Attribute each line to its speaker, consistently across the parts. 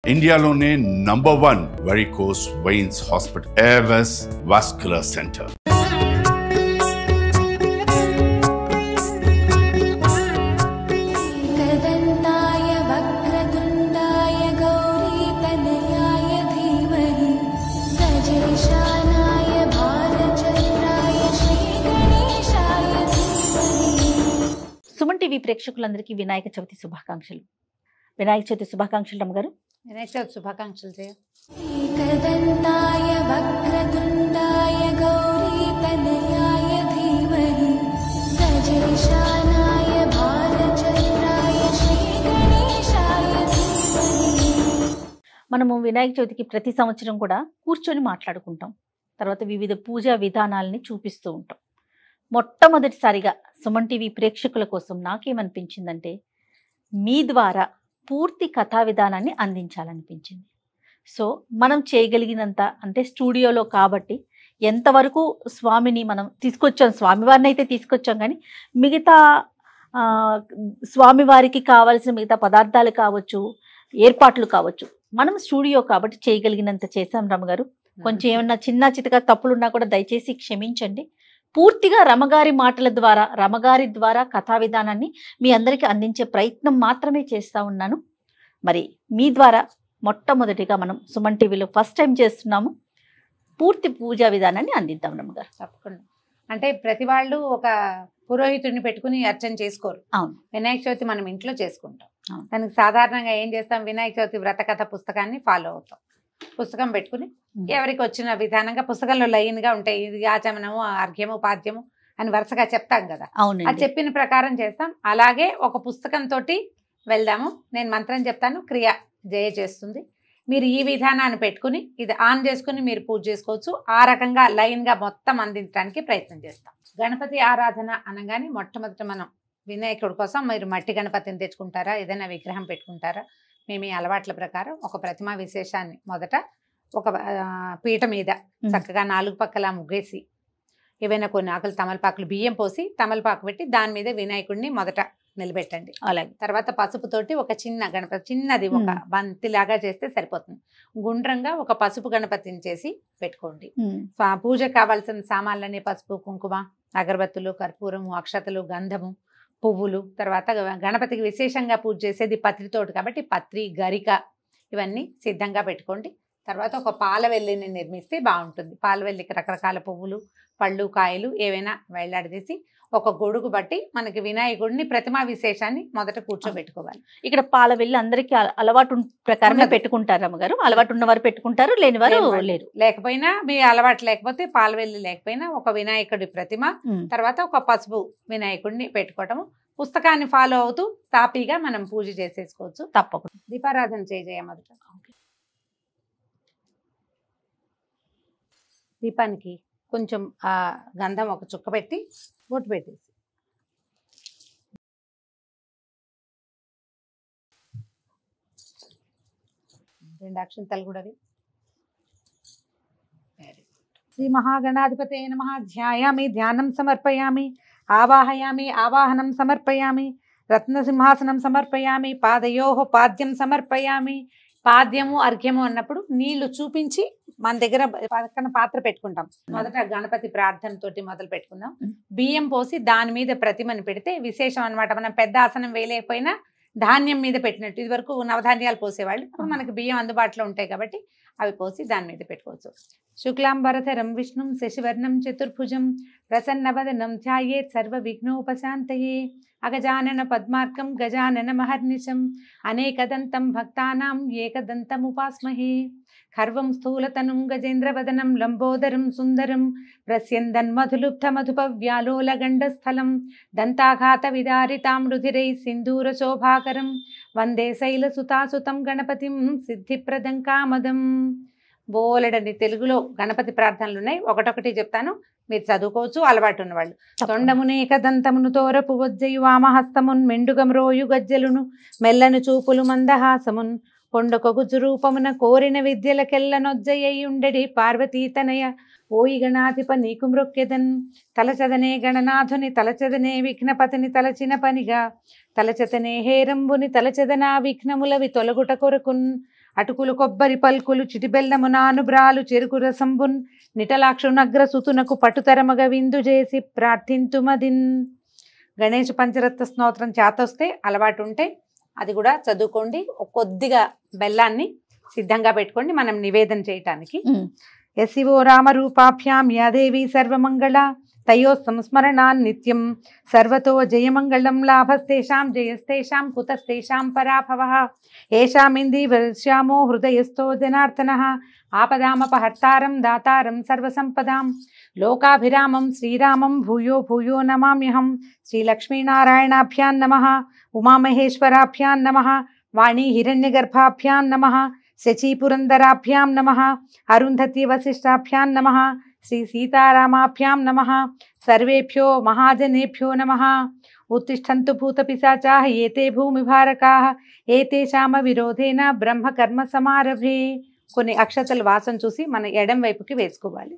Speaker 1: ఇండియాలోనే #1 varicose veins hospital Avis vascular centre.
Speaker 2: Suman TV ప్రేక్షకులందరికీ వినాయక చవితి శుభాకాంక్షలు. వినాయక చవితి శుభాకాంక్షలు రమ్మగారు.
Speaker 3: వినాయక చవితి శుభాకాంక్షలు చేయ.
Speaker 2: మనము వినాయక చవితికి ప్రతి సంవత్సరం కూడా కూర్చొని మాట్లాడుకుంటాం. తర్వాత వివిధ పూజా విధానాలని చూపిస్తూ ఉంటాం. మొట్టమొదటిసారిగా సుమన్ టీవీ ప్రేక్షకుల కోసం నాకేమనిపించిందంటే మీ ద్వారా పూర్తి కథా విధానాన్ని అందించాలనిపించింది. సో మనం చేయగలిగినంత, అంటే స్టూడియోలో కాబట్టి ఎంతవరకు స్వామిని మనం తీసుకొచ్చాం, స్వామివారిని అయితే తీసుకొచ్చాం, కానీ మిగతా స్వామివారికి కావాల్సిన మిగతా పదార్థాలు కావచ్చు, ఏర్పాట్లు కావచ్చు, మనం స్టూడియో కాబట్టి చేయగలిగినంత చేశాం రమగారు. కొంచెం ఏమన్నా చిన్న చితక తప్పులున్నా కూడా దయచేసి క్షమించండి. పూర్తిగా రమగారి మాటల ద్వారా, రమగారి ద్వారా కథా విధానాన్ని మీ అందరికీ అందించే ప్రయత్నం మాత్రమే చేస్తూ ఉన్నాను. మరి మీ ద్వారా మొట్టమొదటిగా మనం సుమన్ టీవీలో ఫస్ట్ టైం చేస్తున్నాము. పూర్తి పూజా విధానాన్ని అందిద్దాం రమగారు.
Speaker 3: తప్పకుండా. అంటే ప్రతి వాళ్ళు ఒక పురోహితుడిని పెట్టుకుని అర్చన చేసుకోరు.
Speaker 2: అవును.
Speaker 3: వినాయక చవితి మనం ఇంట్లో చేసుకుంటాం. దానికి సాధారణంగా ఏం చేస్తాం, వినాయక చవితి వ్రతకథ పుస్తకాన్ని ఫాలో అవుతాం. పుస్తకం పెట్టుకుని ఎవరికి వచ్చిన విధానంగా పుస్తకంలో లైన్గా ఉంటాయి, ఇది ఆచమనము, అర్ఘ్యము, పాద్యము అని వరుసగా చెప్తాం కదా.
Speaker 2: అవును.
Speaker 3: అది చెప్పిన ప్రకారం చేస్తాం. అలాగే ఒక పుస్తకంతో వెళ్దాము. నేను మంత్రం చెప్తాను, క్రియ జయ చేస్తుంది. మీరు ఈ విధానాన్ని పెట్టుకుని ఇది ఆన్ చేసుకుని మీరు పూజ చేసుకోవచ్చు. ఆ రకంగా లైన్గా మొత్తం అందించడానికి ప్రయత్నం చేస్తాం. గణపతి ఆరాధన అనగానే మొట్టమొదట మనం వినాయకుడి కోసం మీరు మట్టి గణపతిని తెచ్చుకుంటారా, ఏదైనా విగ్రహం పెట్టుకుంటారా, మేము ఈ అలవాట్ల ప్రకారం ఒక ప్రతిమా విశేషాన్ని మొదట ఒక పీట మీద చక్కగా 4 పక్కల ముగ్గేసి ఏవైనా కొన్ని ఆకులు తమలపాకులు బియ్యం పోసి తమలపాకు పెట్టి దాని మీద వినాయకుడిని మొదట నిలబెట్టండి. అలాగే తర్వాత పసుపుతోటి ఒక చిన్న గణపతి, చిన్నది ఒక బంతిలాగా చేస్తే సరిపోతుంది. గుండ్రంగా ఒక పసుపు గణపతిని చేసి పెట్టుకోండి. పూజకు కావాల్సిన సామాన్లన్నీ పసుపు, కుంకుమ, అగరబత్తులు, కర్పూరము, అక్షతలు, గంధము, పువ్వులు, తర్వాత గణపతికి విశేషంగా పూజ చేసేది పత్రితోటి కాబట్టి పత్రి, గరిక ఇవన్నీ సిద్ధంగా పెట్టుకోండి. తర్వాత ఒక పాలవెల్లిని నిర్మిస్తే బాగుంటుంది. పాలవెల్లికి రకరకాల పువ్వులు, పళ్ళు, కాయలు ఏవైనా వేలాడదీసి ఒక గొడుగు బట్టి మనకి వినాయకుడిని ప్రతిమా విశేషాన్ని మొదట కూర్చోబెట్టుకోవాలి.
Speaker 2: ఇక్కడ పాలవెల్లి అందరికీ అలవాటు ప్రకారమే పెట్టుకుంటారు రమ్మగారు. అలవాటు ఉన్నవారు పెట్టుకుంటారు, లేనివారు లేరు.
Speaker 3: లేకపోయినా మీ అలవాటు లేకపోతే పాలవెల్లి లేకపోయినా ఒక వినాయకుడి ప్రతిమ, తర్వాత ఒక పసుపు వినాయకుడిని పెట్టుకోవటము. పుస్తకాన్ని ఫాలో అవుతూ తాపీగా మనం పూజ చేసేసుకోవచ్చు.
Speaker 2: తప్పకుండా
Speaker 3: దీపారాధన చేయ మొదట. దీపానికి కొంచెం ఆ గంధం ఒక చుక్క పెట్టి బొట్టు పెట్టేసి రెండు అక్షంతలు కూడా శ్రీ మహాగణాధిపతే నమః. ధ్యాయామి, ధ్యానం సమర్పయామి, ఆవాహయామి, ఆవాహనం సమర్పయామి, రత్నసింహాసనం సమర్పయామి, పాదయోః పాద్యం సమర్పయామి. పాద్యము, అర్ఘ్యము అన్నప్పుడు నీళ్లు చూపించి మన దగ్గర పక్కన పాత్ర పెట్టుకుంటాం. మొదట గణపతి ప్రార్థనతోటి మొదలు పెట్టుకుందాం. బియ్యం పోసి దాని మీద ప్రతిమని పెడితే విశేషం అనమాట. మనం పెద్ద ఆసనం వేయలేకపోయినా ధాన్యం మీద పెట్టినట్టు. ఇది వరకు నవధాన్యాలు పోసేవాళ్ళు, ఇప్పుడు మనకి బియ్యం అందుబాటులో ఉంటాయి కాబట్టి అవి పోసి దాని మీద పెట్టుకోవచ్చు. శుక్లాంబరధరం విష్ణుం శశివర్ణం చతుర్భుజం ప్రసన్నవదనం ధ్యాయేత్ సర్వ విఘ్నోపశాంతయే. అగజానన పద్మార్కం గజానన మహర్నిశం అనేకదంతం భక్తానాం ఏకదంతముపాస్మహే. ఖర్వం స్థూలతనుం గజేంద్రవదనం లంబోదరం సుందరం ప్రస్యందన్మధులుబ్ధ మధుపవ్యాలోలగండస్థలం దంతాఘాత విదారితాం రుధిరై సింధూర శోభాకరం వందే శైలసుతాసుతం గణపతిం సిద్ధిప్రదం కామదం. బోలెడని తెలుగులో గణపతి ప్రార్థనలు ఉన్నాయి. ఒకటొకటి చెప్తాను, మీరు చదువుకోవచ్చు అలవాటు ఉన్నవాళ్ళు. తొండమునేక దంతమును తోరపు వజ్జయు వామహస్తమున్ మెండుగమ్రోయు గజ్జలును మెల్లను చూపులు మందహాసమున్ కొండకొగుజు రూపమున కోరిన విద్యలకెల్లనొజ్జయ్యుండెడి పార్వతీతనయ ఓయి గణాధిప నీకు మృక్కెదన్. తలచదనే గణనాథుని తలచదనే విఘ్నపతిని తలచిన పనిగా తలచతనే హేరంబుని తలచదనా విఘ్నములవి తొలగుట కొరకున్. అటుకులు కొబ్బరి పల్కులు చిటిబెల్లము నానుబ్రాలు చెరుకు రసంబున్ నిటలాక్షునగ్ర సుతునకు పటుతరమగ విందు చేసి ప్రార్థింతుమదిన్. గణేష్ పంచరత్న స్తోత్రం చేతొస్తే అలవాటు ఉంటే అది కూడా చదువుకోండి. కొద్దిగా బెల్లాన్ని సిద్ధంగా పెట్టుకోండి మనం నివేదన చేయటానికి. యశివో రామరూపాభ్యాం యాదేవి సర్వమంగళ తయో సంస్మరణాన్ నిత్యం సర్వతో జయమంగళం లాభస్తేషాం జయస్తేషాం కుతస్తేషాం పరాభవః ఏషామింది వర్ష్యామో హృదయస్థో జనార్దనః ఆపదామపహర్తారం దాతారం సర్వసంపదాం లోకాభిరామం శ్రీరామం భూయో భూయో నమామ్యహం. శ్రీలక్ష్మీనారాయణాభ్యాం నమః. ఉమామహేశ్వరాభ్యాం నమః. వాణీ హిరణ్యగర్భాభ్యాం నమః. శచీపురందరాభ్యాం నమః. అరుంధతి వశిష్టాభ్యాం నమః. శ్రీ సీతారామాభ్యాం నమః. సర్వేభ్యో మహాజనేభ్యో నమః. ఉత్తిష్టంతు భూతపిశాచాః ఏతే భూమిభారకాః ఏతేషామ విరోధేన బ్రహ్మకర్మ సమారభే. కొన్ని అక్షతలు వాసన చూసి మన ఎడం వైపుకి వేసుకోవాలి.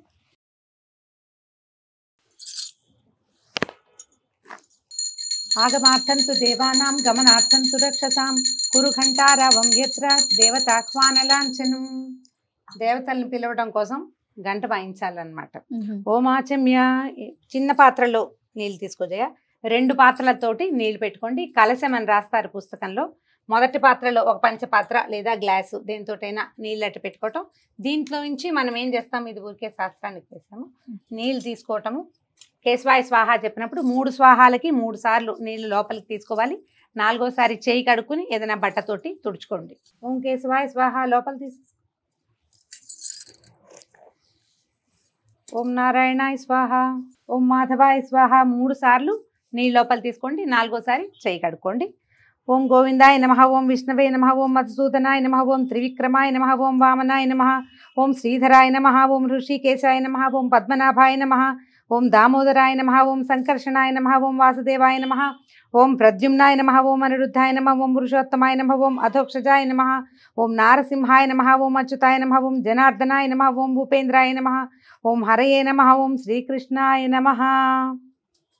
Speaker 3: ఆగమార్థంతు దేవానాం గమనార్థంతు రక్షసాం కురు ఘంటారావం యత్ర దేవతాహ్వానలాంఛనం. దేవతల్ని పిలవడం కోసం గంట వాయించాలన్నమాట. ఓమాచమ్య. చిన్న పాత్రలో నీళ్ళు తీసుకోజయ. 2 పాత్రలతోటి నీళ్ళు పెట్టుకోండి. కలశం అని రాస్తారు పుస్తకంలో. మొదటి పాత్రలో ఒక పంచపాత్ర లేదా గ్లాసు దేనితోటైనా నీళ్ళు అట్టు పెట్టుకోవటం. దీంట్లో నుంచి మనం ఏం చేస్తాం, ఇది ఊరికే శాస్త్రానికి చేస్తాము. నీళ్ళు తీసుకోవటము. కేశవాయ స్వాహ చెప్పినప్పుడు 3 స్వాహాలకి 3 సార్లు నీళ్లు లోపలికి తీసుకోవాలి. 4వసారి చేయి కడుక్కుని ఏదైనా బట్టతోటి తుడుచుకోండి. ఓం కేశవాయ స్వాహ లోపల తీసు. ఓం నారాయణాయ స్వాహ. ఓం మాధవాయ స్వాహ. 3 సార్లు నీళ్ళు లోపల తీసుకోండి. 4వసారి చేయి కడుక్కోండి. ఓం గోవిందాయ నమః. ఓం విష్ణవే నమః. ఓం మధుసూదనాయ నమః. ఓం త్రివిక్రమాయ నమః. ఓం వామనాయ నమః. ఓం శ్రీధరాయ నమః. ఓం ఋషికేశాయ నమః. ఓం పద్మనాభాయ నమః. ఓం దామోదరాయ నమః. ఓం సంకర్షణాయ నమః. ఓం వాసుదేవాయ నమః. ఓం ప్రద్యుమ్నాయ నమః. ఓం అనిరుద్ధాయ నమః. ఓం పురుషోత్తమాయ నమః. ఓం అధోక్షజాయ నమః. ఓం నారసింహాయ నమః. ఓం అచ్యుతాయ నమః. ఓం జనార్దనాయ నమః. ఓం భూపేంద్రాయ నమః. ఓం హరయే నమః. ఓం శ్రీకృష్ణాయ నమః.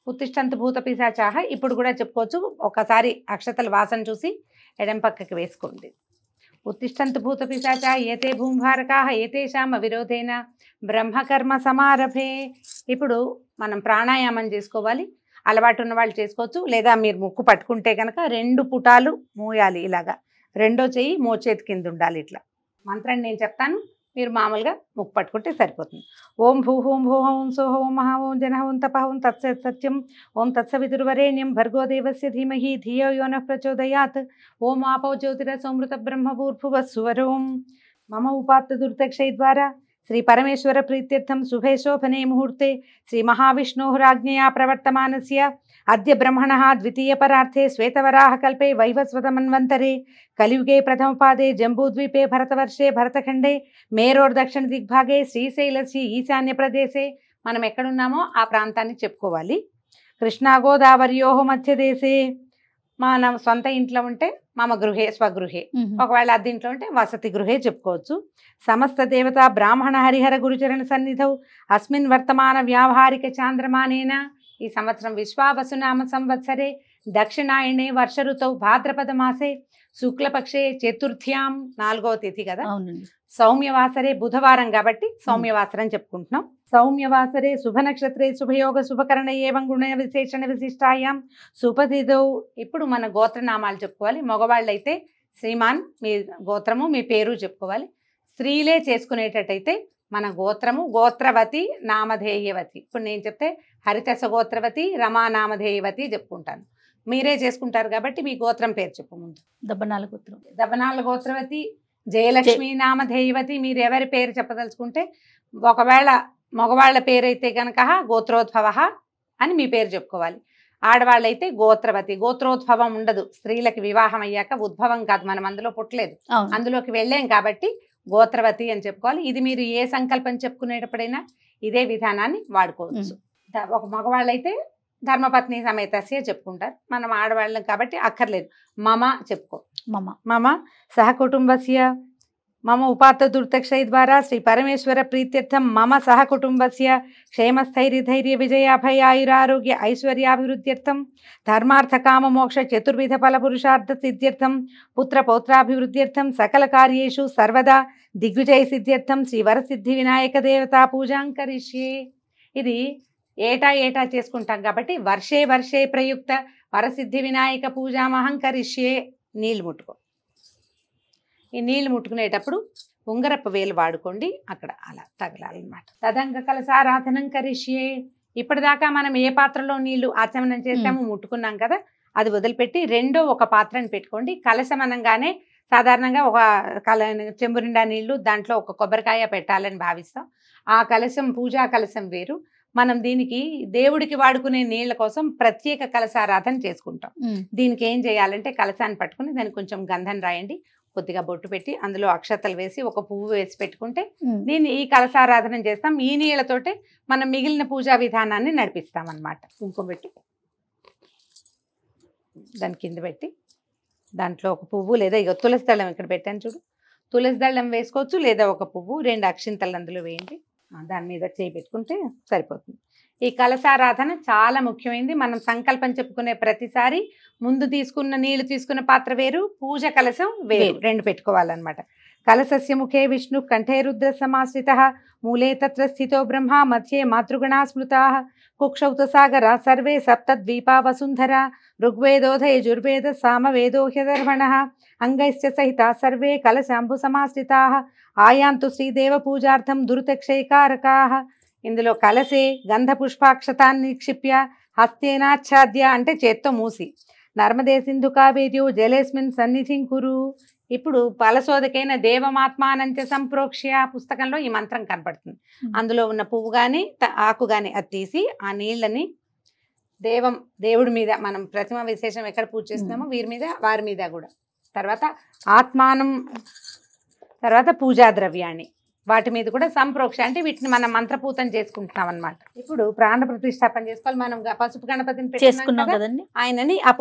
Speaker 3: ఉత్తిష్టంతు భూత పిశాచాః. ఇప్పుడు కూడా చెప్పుకోవచ్చు. ఒకసారి అక్షతల వాసన చూసి ఎడం పక్కకి వేసుకోండి. ఉత్తిష్టంతు భూత పిశాచాః ఏతే భూమిభారకాః ఏతేషాం అవిరోధేన బ్రహ్మకర్మ సమారభే. ఇప్పుడు మనం ప్రాణాయామం చేసుకోవాలి. అలవాటు ఉన్న వాళ్ళు చేసుకోవచ్చు. లేదా మీరు ముక్కు పట్టుకుంటే కనుక 2 పుటాలు మూయాలి. ఇలాగా 2వ చెయ్యి మోచేతి కింద ఉండాలి. ఇట్లా మంత్రం నేను చెప్తాను, మీరు మామూలుగా ముక్కు పట్టుకుంటే సరిపోతుంది. ఓం భూహోం భూహం ఓం సోహ ఓం మహా ఓం జన ఓం తప ఓం తత్సత్ సత్యం ఓం తత్సవితుర్వరేణ్యం భర్గో దేవస్య ధీమహి ధియో యో నః ప్రచోదయాత్. ఓం ఆపో జ్యోతిరసోమృత బ్రహ్మభూర్భువస్సువరోం. మమ ఉపాత్త దుర్దక్షై ద్వారా శ్రీ పరమేశ్వర ప్రీత్యర్థం శుభే శోభనే ముహూర్తే శ్రీ మహావిష్ణోరాజ్ఞయా ప్రవర్తమానస్య అద్య బ్రహ్మణః ద్వితీయ పరార్థే శ్వేతవరాహ కల్పే వైవస్వత మన్వంతరే కలియుగే ప్రథమపాదే జంబూద్వీపే భరతవర్షే భరతఖండే మేరోర్ దక్షిణ దిగ్భాగే శ్రీశైలస్య ఈశాన్య ప్రదేశే. మనం ఎక్కడున్నామో ఆ ప్రాంతాన్ని చెప్పుకోవాలి. కృష్ణా గోదావరియోహ మధ్యదేశే. మన సొంత ఇంట్లో ఉంటే మమ గృహే స్వగృహే, ఒకవేళ అద్దెంట్లో ఉంటే వసతి గృహే చెప్పుకోవచ్చు. సమస్త దేవత బ్రాహ్మణ హరిహర గురుచరణ సన్నిధౌ అస్మిన్ వర్తమాన వ్యావహారిక చాంద్రమానేన. ఈ సంవత్సరం విశ్వావసునామ సంవత్సరే దక్షిణాయనే వర్ష ఋతౌ భాద్రపద మాసే శుక్లపక్షే చతుర్థ్యాం 4వ తిథి కదా. సౌమ్యవాసరే బుధవారం కాబట్టి సౌమ్యవాసరం చెప్పుకుంటున్నాం. సౌమ్యవాసరే శుభ నక్షత్రే శుభయోగ శుభకరణ ఏవం గుణ విశేషణ విశిష్టాయాం సుపతిథౌ. ఇప్పుడు మన గోత్రనామాలు చెప్పుకోవాలి. మగవాళ్ళైతే శ్రీమాన్ మీ గోత్రము మీ పేరు చెప్పుకోవాలి. స్త్రీలే చేసుకునేటట్టయితే మన గోత్రము గోత్రవతి నామధేయవతి. ఇప్పుడు నేను చెప్తే హరితస గోత్రవతి రమా నామధేయవతి చెప్పుకుంటాను. మీరే చేసుకుంటారు కాబట్టి మీ గోత్రం పేరు చెప్పు. ముందు
Speaker 2: దబ్బనాల గోత్రం.
Speaker 3: దబ్బనాల గోత్రవతి జయలక్ష్మి నామధేయవతి. మీరు ఎవరి పేరు చెప్పదలుచుకుంటే, ఒకవేళ మగవాళ్ళ పేరైతే కనుక గోత్రోద్భవ అని మీ పేరు చెప్పుకోవాలి. ఆడవాళ్ళైతే గోత్రవతి. గోత్రోద్భవం ఉండదు. స్త్రీలకి వివాహం అయ్యాక ఉద్భవం కాదు, మనం అందులో పుట్టలేదు, అందులోకి వెళ్ళాం కాబట్టి గోత్రవతి అని చెప్పుకోవాలి. ఇది మీరు ఏ సంకల్పం చెప్పుకునేటప్పుడైనా ఇదే విధానాన్ని వాడుకోవచ్చు. ఒక మగవాళ్ళైతే ధర్మపత్ని సమేతస్య చెప్పుకుంటారు. మనం ఆడవాళ్ళం కాబట్టి అక్కర్లేదు. మమ చెప్పుకో. మమ సహకుటుంబస్య మమ ఉపాత్త దుర్తక్షయ ద్వారా శ్రీ పరమేశ్వర ప్రీత్యర్థం మమ సహ కుటుంబస్య క్షేమస్థైర్యధైర్య విజయాభయాయురారోగ్య ఐశ్వర్యాభివృద్ధ్యర్థం ధర్మార్థ కామ మోక్ష చతుర్విధ ఫల పురుషార్థ సిద్ధ్యర్థం పుత్ర పౌత్రాభివృద్ధ్యర్థం సకల కార్యేషు సర్వదా దిగ్విజయ సిద్ధ్యర్థం శ్రీ వరసిద్ధి వినాయక దేవతా పూజాం కరిష్యే. ఇది ఏటా చేసుకుంటాం కాబట్టి వర్షే వర్షే ప్రయుక్త వరసిద్ధి వినాయక పూజామహం కరిష్యే. నీళ్ళు ముట్టుకో. ఈ నీళ్ళు ముట్టుకునేటప్పుడు ఉంగరపు వేలు వాడుకోండి, అక్కడ అలా తగలాలన్నమాట. తదంగ కలసారాధనం కరిష్యే. ఇప్పటిదాకా మనం ఏ పాత్రలో నీళ్లు ఆచమనం చేసామో ముట్టుకున్నాం కదా, అది వదిలిపెట్టి రెండో ఒక పాత్రని పెట్టుకోండి. కలశం అనగానే సాధారణంగా ఒక చెంబు నిండా నీళ్లు, దాంట్లో ఒక కొబ్బరికాయ పెట్టాలని భావిస్తాం. ఆ కలశం పూజా కలశం వేరు. మనం దీనికి దేవుడికి వాడుకునే నీళ్ల కోసం ప్రత్యేక కలశారాధన చేసుకుంటాం. దీనికి ఏం చేయాలంటే కలశాన్ని పట్టుకుని దానికి కొంచెం గంధం రాయండి, కొద్దిగా బొట్టు పెట్టి అందులో అక్షతలు వేసి ఒక పువ్వు వేసి పెట్టుకుంటే దీన్ని ఈ కలశారాధన చేస్తాం. ఈ నీళ్లతోటే మనం మిగిలిన పూజా విధానాన్ని నడిపిస్తాం అన్నమాట. కుంకుమ పెట్టి దాని కింద పెట్టి దాంట్లో ఒక పువ్వు లేదా ఇక తులసి దళం ఇక్కడ పెట్టాను చూడు, తులసి దళం వేసుకోవచ్చు, లేదా ఒక పువ్వు, 2 అక్షింతలు అందులో వేయండి. దాని మీద చేయి పెట్టుకుంటే సరిపోతుంది. ఈ కలశారాధన చాలా ముఖ్యమైనది. మనం సంకల్పం చెప్పుకునే ప్రతిసారి ముందు తీసుకున్న నీళ్లు తీసుకున్న పాత్ర వేరు, పూజ కలశం వేరు, 2 పెట్టుకోవాలన్నమాట. కలశస్య ముఖే విష్ణు కంఠే రుద్ర సమాశ్రిత మూలే తత్ర స్థితో బ్రహ్మ మధ్యే మాతృగణా స్మృతా కుక్షౌత సాగర సర్వే సప్తద్వీపా వసుంధర ఋగ్వేదోధ యజుర్వేద సామవేదో హ్యధర్వణ అంగైశ్చ సహిత సర్వే కలశాంబు సమాశ్రితా ఆయాంతు శ్రీదేవ పూజార్థం దురుతక్షయకారకా. ఇందులో కలసే గంధ పుష్పాక్షతాన్ని నిక్షిప్య హస్తేనాచ్ఛాద్య అంటే చేత్తో మూసి నర్మదే సింధు కావేర్యో జలేస్మిన్ సన్నిధిం కురు. ఇప్పుడు ఫలశోధకైన దేవమాత్మానంచ సంప్రోక్ష్య పుస్తకంలో ఈ మంత్రం కనపడుతుంది. అందులో ఉన్న పువ్వు కానీ ఆకు కానీ అది తీసి ఆ నీళ్ళని దేవుడి మీద, మనం ప్రతిమ విశేషం ఎక్కడ పూజ చేస్తున్నామో వీరి మీద వారి మీద కూడా, తర్వాత ఆత్మానం, తర్వాత పూజా ద్రవ్యాన్ని వాటి మీద కూడా సంప్రోక్ష అంటే వీటిని మనం మంత్రపూతం చేసుకుంటున్నాం అన్నమాట. ఇప్పుడు ప్రాణ ప్రతిష్టాపన చేసుకోవాలి. మనం పసుపు గణపతిని
Speaker 2: చేసుకున్నాం కదండి,
Speaker 3: ఆయనని ఆ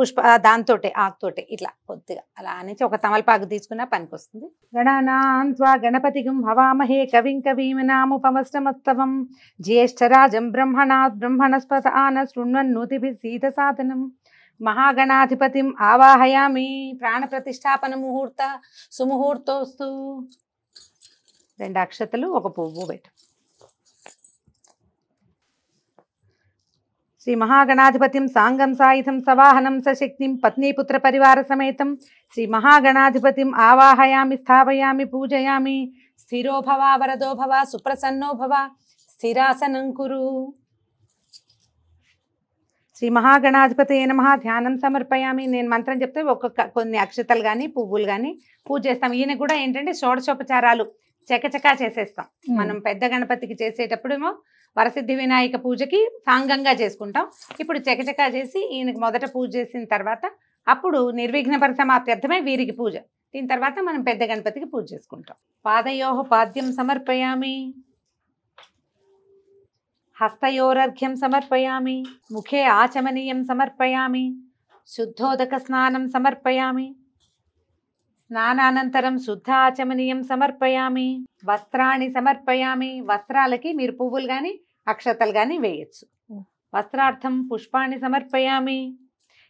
Speaker 3: దాంతోటే ఆకుతోటే ఇట్లా కొద్దిగా అలా అనేసి ఒక తమలపాకు తీసుకున్నా పనికి వస్తుంది. గణానాన్త్వా గణపతిగం హవామహే కవిం కవీమనాముపమస్తమస్తవం జ్యేష్ఠరాజం బ్రహ్మణస్పత ఆన శృణ్వన్నోతిభిः సీత సాధనం. మహాగణాధిపతిం ఆవాహయామి. ప్రాణ ప్రతిష్టాపన ముహూర్త సుముహూర్తోస్తు. 2 అక్షతలు ఒక పువ్వు పెట్టు. శ్రీ మహాగణాధిపతిం సాంగం సాయుధం సవాహనం సశక్తిం పత్నీపుత్ర పరివార సమేతం శ్రీ మహాగణాధిపతిం ఆవాహయామి స్థాపయామి పూజయామి. స్థిరో భవ వరదో భవ సుప్రసన్నో భవ స్థిరాసనం కురు. శ్రీ మహాగణాధిపతయే నమః. ధ్యానం సమర్పయామి. నేను మంత్రం చెప్తే కొన్ని అక్షతలు కానీ పువ్వులు కానీ పూజ చేస్తాం. ఈయన కూడా ఏంటంటే షోడశోపచారాలు చకచకా చేసేస్తాం. మనం పెద్ద గణపతికి చేసేటప్పుడేమో వరసిద్ధి వినాయక పూజకి సాంగంగా చేసుకుంటాం. ఇప్పుడు చకచకా చేసి ఈయనకి మొదట పూజ చేసిన తర్వాత అప్పుడు నిర్విఘ్న పరిసమాప్త్యర్థమే వీరికి పూజ. దీని తర్వాత మనం పెద్ద గణపతికి పూజ చేసుకుంటాం. పాదయోః పాద్యం సమర్పయామి. హస్తయోరర్ఘ్యం సమర్పయామి. ముఖే ఆచమనీయం సమర్పయామి. శుద్ధోదక స్నానం సమర్పయామి. స్నానానంతరం శుద్ధ ఆచమనీయం సమర్పయామి. వస్త్రాన్ని సమర్పయామి. వస్త్రాలకి మీరు పువ్వులు కానీ అక్షతలు కానీ వేయచ్చు. వస్త్రార్థం పుష్పాన్ని సమర్పయామి.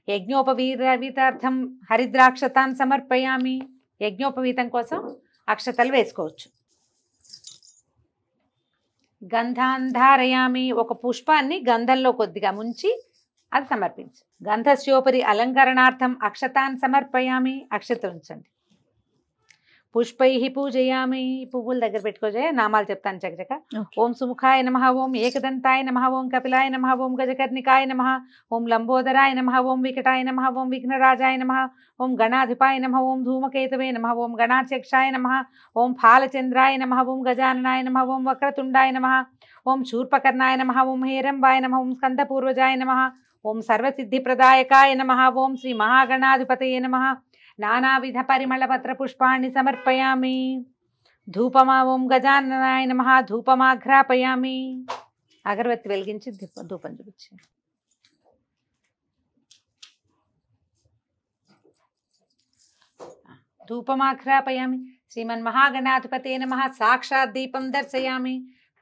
Speaker 3: యజ్ఞోపవీతార్థం హరిద్రాక్షతాన్ని సమర్పయామి. యజ్ఞోపవీతం కోసం అక్షతలు వేసుకోవచ్చు. గంధాన్ ధారయామి. ఒక పుష్పాన్ని గంధంలో కొద్దిగా ముంచి అది సమర్పించు. గంధస్యోపరి అలంకరణార్థం అక్షతాన్ సమర్పయామి. అక్షత ఉంచండి. పుష్పై పూజయామి. పువ్వుల దగ్గర పెట్టుకోజే నామాలు చెప్తాను చకచక. ఓం సుముఖాయ నమః, ఓం ఏకదంతాయ నమః, ఓం కపిలాయ నమః, ఓం గజకర్ణికాయ నమః, ఓం లంబోదరాయ నమః, ఓం వికటాయ నమః, ఓం విఘ్నరాజాయ నమః, ఓం గణాధిపాయ నమః, ఓం ధూమకేతవే నమః, ఓం గణాధ్యక్షాయ నమః, ఓం ఫాలచంద్రాయ నమః, ఓం గజాననాయ నమః, ఓం వక్రతుండాయ నమః, ఓం శూర్పకర్ణాయ నమః, ఓం హేరంబాయ నమః, ఓం స్కందపూర్వజాయ నమః, ఓం సర్వసిద్ధిప్రదాయకాయ నమః, ఓం శ్రీ మహాగణాధిపతయే నమః. నానావిధ పరిమళపత్ర పుష్పాన్ని సమర్పయామి. ధూపమా ఓం గజాననాయ నమః. ధూపమాఘ్రాపయామి. అగరబత్తి వెలిగించి ధూపం చూపించి. ధూపమాఘ్రాపయామి. శ్రీమన్మహాగణాధిపతే నమః. సాక్షాత్ దీపం దర్శయామి.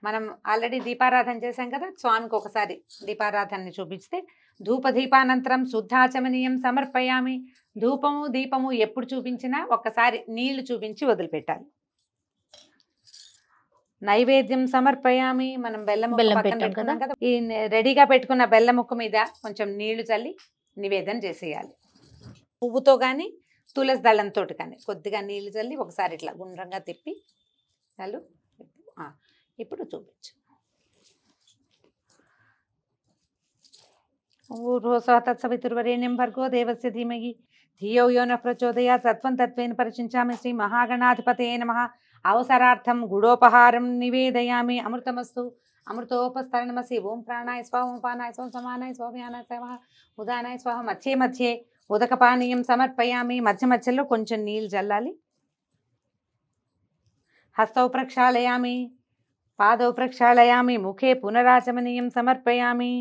Speaker 3: మనం ఆల్రెడీ దీపారాధన చేశాం కదా, స్వామికి ఒకసారి దీపారాధనని చూపిస్తే ధూపదీపానంతరం శుద్ధాచమనీయం సమర్పయామి. ధూపము దీపము ఎప్పుడు చూపించినా ఒక్కసారి నీళ్లు చూపించి వదిలిపెట్టాలి. నైవేద్యం సమర్పయామి. మనం బెల్లం పెట్టుకున్నాం కదా, ఈ రెడీగా పెట్టుకున్న బెల్లం ముక్క మీద కొంచెం నీళ్లు చల్లి నివేదన చేసేయాలి. పువ్వుతో కానీ తులసి దళంతో కానీ కొద్దిగా నీళ్లు చల్లి ఒకసారి ఇట్లా గుండ్రంగా తిప్పి చాలు. ఇప్పుడు చూపించు. తత్సవితుర్వరేణ్యం భర్గో దేవస్య ధీమహి ధియో యో నః ప్రచోదయాత్. తత్వం తత్వేన పరిచించామి. శ్రీ మహాగణాధిపతయే నమః. అవసరార్థం గుడోపహారం నివేదయామి. అమృతమస్తు. అమృతోపస్తరణమసి. ఓం ప్రాణాయ స్వాహ, ఓం పానాయ స్వాహ, సమానాయ స్వాహ, వ్యానాయ స్వాహ, ఉదానాయ స్వాహ. మధ్యే మధ్యే ఉదకపానీయం సమర్పయామి. మధ్య మధ్యలో కొంచెం నీళ్ళు చల్లాలి. హస్తౌ ప్రక్షాళయామి, పాదౌ ప్రక్షాళయామి, ముఖే పునరాచమనీయం సమర్పయామి.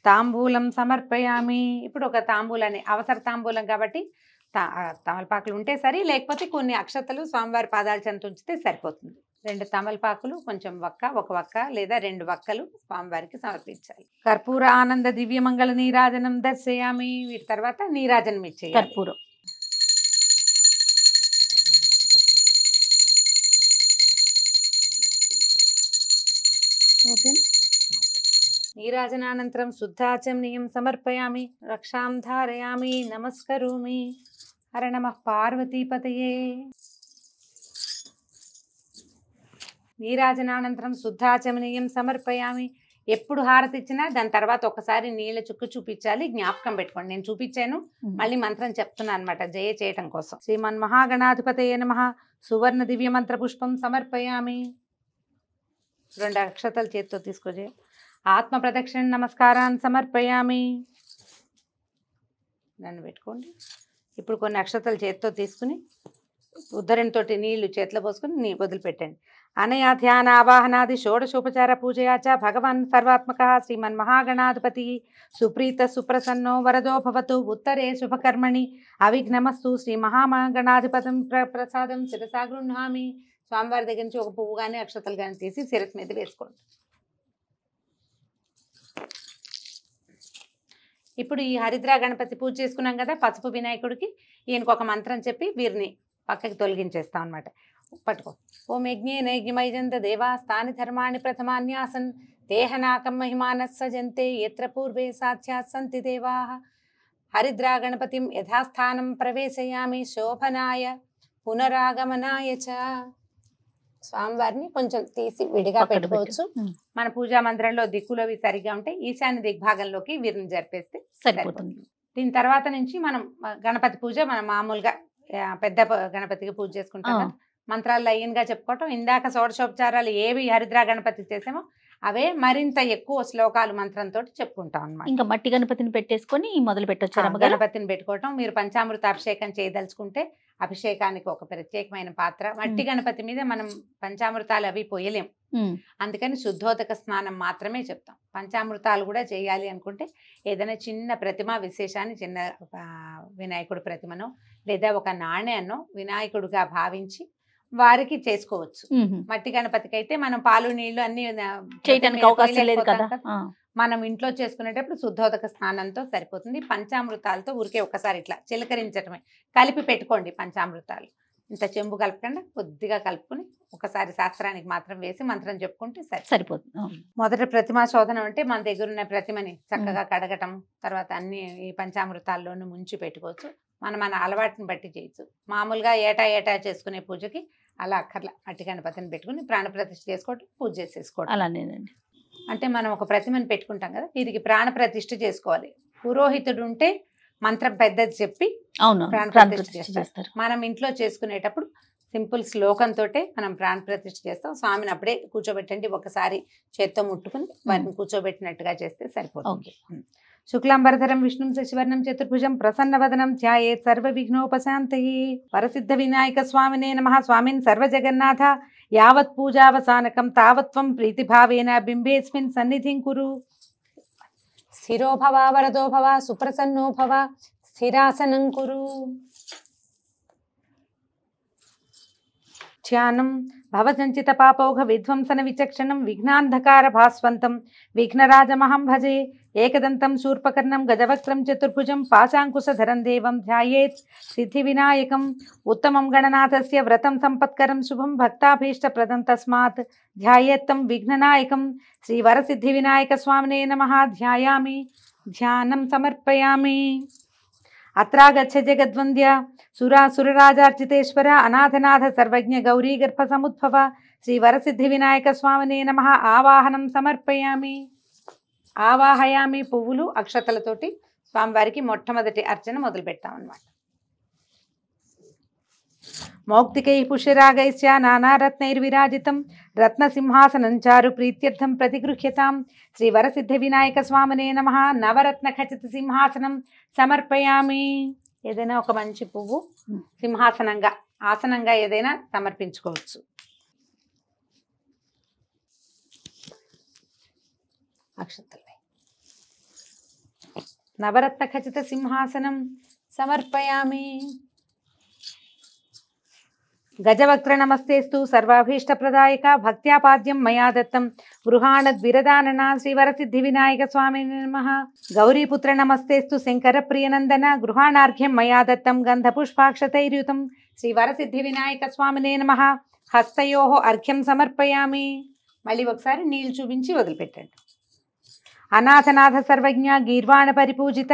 Speaker 3: తాంబూలం సమర్పయామి. ఇప్పుడు ఒక తాంబూలాన్ని, అవసర తాంబూలం కాబట్టి తమలపాకులు ఉంటే సరి, లేకపోతే కొన్ని అక్షతలు స్వామివారి పాదాల చెంత ఉంచితే సరిపోతుంది. 2 తమలపాకులు, కొంచెం ఒక వక్క లేదా 2 వక్కలు స్వామివారికి సమర్పించాలి. కర్పూర ఆనంద దివ్యమంగళ నీరాజనం దర్శయామి. వీటి తర్వాత నీరాజనం ఇచ్చేయాలి. కర్పూరం ఓకే. నీరాజనానంతరం శుద్ధాచమనీయం సమర్పయామి. రక్షాం ధారయామి, నమస్కరోమి. హర నమః పార్వతీపతయే. నీరాజనానంతరం శుద్ధాచమనీయం సమర్పయామి. ఎప్పుడు హారతి ఇచ్చినా దాని తర్వాత ఒకసారి నీళ్ళ చుక్కు చూపించాలి. జ్ఞాపకం పెట్టుకోండి, నేను చూపించాను, మళ్ళీ మంత్రం చెప్తున్నాను అనమాట, జయ చేయటం కోసం. శ్రీమన్మహాగణాధిపతయే నమః. సువర్ణ దివ్య మంత్ర పుష్పం సమర్పయామి. 2 అక్షతలు చేతితో తీసుకోజే. ఆత్మ ప్రదక్షిణ నమస్కారాన్ని సమర్పయామి. నన్ను పెట్టుకోండి. ఇప్పుడు కొన్ని అక్షతలు చేతితో తీసుకుని ఉద్ధరణతోటి నీళ్లు చేతిలో పోసుకుని వదిలిపెట్టండి. అనయా ధ్యాన ఆవాహనాది షోడశోపచార పూజయాచ భగవాన్ సర్వాత్మక శ్రీమన్మహాగణాధిపతి సుప్రీత సుప్రసన్నో వరదో భవతు. ఉత్తరే శుభకర్మణి అవిఘ్నమస్తు. శ్రీ మహాగణాధిపతం ప్రసాదం శిరసా గృహ్ణామి. స్వామివారి దగ్గర నుంచి ఒక పువ్వు కానీ అక్షతలు కానీ తీసి శిరస్సు మీద వేసుకోండి. ఇప్పుడు ఈ హరిద్రా గణపతి పూజ చేసుకున్నాం కదా, పసుపు వినాయకుడికి ఈయనకు ఒక మంత్రం చెప్పి వీరిని పక్కకి తొలగించేస్తాం అనమాట. పట్టుకో. ఓం యజ్ఞేన యజ్ఞమైజంత దేవా స్థాని ధర్మాణి ప్రథమాన్యాసన్ దేహనాకం మహిమానః సజంతే యత్ర పూర్వే సాధ్యాత్ సంతి దేవాః. హరిద్రా గణపతిం యథాస్థానం ప్రవేశయామి శోభనాయ పునరాగమనాయ చ. స్వామివారిని కొంచెం తీసి విడిగా పెట్టుకోవచ్చు. మన పూజా మందిరంలో దిక్కులు అవి సరిగా ఉంటే ఈశాన్య దిగ్భాగంలోకి వీరిని జరిపేస్తే సరిపోతుంది. దీని తర్వాత నుంచి మనం గణపతి పూజ మనం మామూలుగా పెద్ద గణపతికి పూజ చేసుకుంటాం కదా, మంత్రాలు లైన్గా చెప్పుకోవటం. ఇందాక షోడశోపచారాలు ఏవి హరిద్రా గణపతి చేసామో అవే మరింత ఎక్కువ శ్లోకాలు మంత్రంతో చెప్పుకుంటాం అన్నమాట.
Speaker 2: ఇంకా మట్టి గణపతిని పెట్టేసుకొని మొదలు పెట్టొచ్చు.
Speaker 3: గణపతిని పెట్టుకోవటం. మీరు పంచామృత అభిషేకం చేయదలుచుకుంటే అభిషేకానికి ఒక ప్రత్యేకమైన పాత్ర. మట్టి గణపతి మీద మనం పంచామృతాలు అవి పోయలేం, అందుకని శుద్ధోదక స్నానం మాత్రమే చెప్తాం. పంచామృతాలు కూడా చేయాలి అనుకుంటే ఏదైనా చిన్న ప్రతిమ విశేషాన్ని, చిన్న వినాయకుడి ప్రతిమనో లేదా ఒక నాణ్యాన్నో వినాయకుడిగా భావించి వారికి చేసుకోవచ్చు. మట్టి గణపతికి అయితే మనం పాలు నీళ్లు అన్ని
Speaker 2: చేయడానికి అవకాశం లేదు కదా.
Speaker 3: మనం ఇంట్లో చేసుకునేటప్పుడు శుద్ధోదక స్నానంతో సరిపోతుంది. పంచామృతాలతో ఊరికే ఒకసారి ఇట్లా చిలకరించటమే. కలిపి పెట్టుకోండి పంచామృతాలు. ఇంత చెంబు కలపకుండా కొద్దిగా కలుపుకుని ఒకసారి శాస్త్రానికి మాత్రం వేసి మంత్రం చెప్పుకుంటే సరిపోతుంది. మొదట ప్రతిమా శోధనం అంటే మన దగ్గర ఉన్న ప్రతిమని చక్కగా కడగటం, తర్వాత అన్ని ఈ పంచామృతాల్లోనూ ముంచి పెట్టుకోవచ్చు. మన అలవాటుని బట్టి చేయొచ్చు. మామూలుగా ఏటా చేసుకునే పూజకి అలా అక్కర్లా, మట్టి గణపతిని పెట్టుకుని ప్రాణప్రతిష్ఠ చేసుకోవటం, పూజ చేసేసుకోవడం.
Speaker 2: అలానేనండి.
Speaker 3: అంటే మనం ఒక ప్రతిమని పెట్టుకుంటాం కదా, వీరికి ప్రాణప్రతిష్ఠ చేసుకోవాలి. పురోహితుడు ఉంటే మంత్రం పెద్దది చెప్పి ప్రాణప్రతిష్ఠ చేస్తారు. మనం ఇంట్లో చేసుకునేటప్పుడు సింపుల్ శ్లోకంతో మనం ప్రాణప్రతిష్ఠ చేస్తాం. స్వామిని అప్పుడే కూర్చోబెట్టండి, ఒకసారి చేత్తో ముట్టుకుని వారిని కూర్చోబెట్టినట్టుగా చేస్తే సరిపోతుంది. శుక్లాంబరధరం విష్ణుం శశివర్ణం చతుర్భుజం ప్రసన్నవదనం ధ్యాయేత్ సర్వ విఘ్నోపశాంతయే. వరసిద్ధ వినాయక స్వామినే నమః. స్వామిన్ సర్వజగన్నాథ యావత్ పూజావసానకం తావత్వం ప్రీతిభావేన బింబేస్మిన్ సన్నిధిం కురు. స్థిరో భవ వరదో భవ సుప్రసన్నో భవ స్థిరాసనం కురు. ధ్యానం భవసంచిత పాపౌఘ విధ్వంసన విచక్షణం విఘ్నాంధకార భాస్వంతం విఘ్నరాజమహం భజే ఏకదంతం శూర్పకర్ణం గజవక్త్రం చతుర్భుజం పాశాంకుశధరం దేవం ధ్యాయేత్ సిద్ధి వినాయకం ఉత్తమం గణనాథస్య వ్రతం సంపత్కరం శుభం భక్తాభీష్టప్రదం తస్మాత్ ధ్యాయేత్తం విఘ్ననాయకం శ్రీవరసిద్ధి వినాయక స్వామినే నమః ధ్యాయామి ధ్యానం సమర్పయామి. అత్రాగచ్చ జగద్వంద్య సురాసురరాజార్చితేశ్వర అనాథనాథ సర్వజ్ఞ గౌరీ గర్భ సముద్భవ శ్రీ వరసిద్ధి వినాయక స్వామినే నమః ఆవాహనం సమర్పయామి. ఆవాహయామి పువ్వులు అక్షతలతోటి స్వామివారికి మొట్టమొదటి అర్చన మొదలు పెట్టామన్నమాట. మౌక్తికై పుష్యరాగైశ్చ నానారత్నైర్విరాజితం రత్నసింహాసనం చారు ప్రీత్యర్థం ప్రతిగృహ్యతాం శ్రీ వరసిద్ధి వినాయక స్వామినే నమః నవరత్న ఖచిత సింహాసనం సమర్పయామి. ఏదైనా ఒక మంచి పువ్వు సింహాసనంగా ఆసనంగా ఏదైనా సమర్పించుకోవచ్చు. అక్షతలై నవరత్న ఖచిత సింహాసనం సమర్పయామి. గజవక్త్ర నమస్తేస్తు సర్వాభీష్టప్రదాయక భక్త్యాపాద్యం మయా దత్తం గృహాణద్విరదానన శ్రీవరసిద్ధి వినాయక స్వామి నమః. గౌరీపుత్ర నమస్తేస్తు శంకర ప్రియనందన గృహాణార్ఘ్యం మయా దత్తం గంధపుష్పాక్షతైర్యుతం శ్రీవరసిద్ధి వినాయక స్వామినే నమః. హస్తయోః అర్ఘ్యం సమర్పయామి. మళ్ళీ ఒకసారి నీళ్ళు చూపించి వదిలిపెట్టండి. అనాథనాథ సర్వజ్ఞ గీర్వాణ పరిపూజిత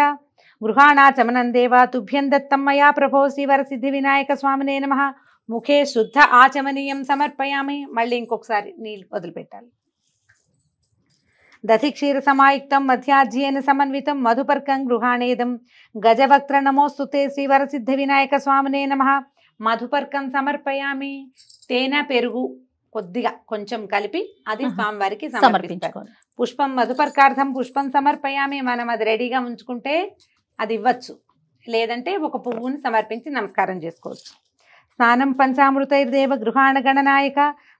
Speaker 3: గృహాణాచమనం దేవా తుభ్యం దత్తం మయా ప్రభో శ్రీవరసిద్ధి వినాయక స్వామినే నమః. ముఖే శుద్ధ ఆచమనీయం సమర్పయామి. మళ్ళీ ఇంకొకసారి నీళ్ళు వదిలిపెట్టాలి. దధిక్షీర సమాయుక్తం మధ్యాజ్యేన సమన్వితం మధుపర్కం గృహాణేదం గజవక్త్ర నమోస్తుతే శ్రీవరసిద్ధి వినాయక స్వామినే నమః. మధుపర్కం సమర్పయామి. తేనె పెరుగు కొద్దిగా కొంచెం కలిపి అది స్వామివారికి సమర్పించాలి. పుష్పం మధుపర్కార్థం పుష్పం సమర్పయామి. మనం అది రెడీగా ఉంచుకుంటే అది ఇవ్వచ్చు, లేదంటే ఒక పువ్వుని సమర్పించి నమస్కారం చేసుకోవచ్చు. స్నానం పంచామృతైర్దేవ గృహాణ గణనాయక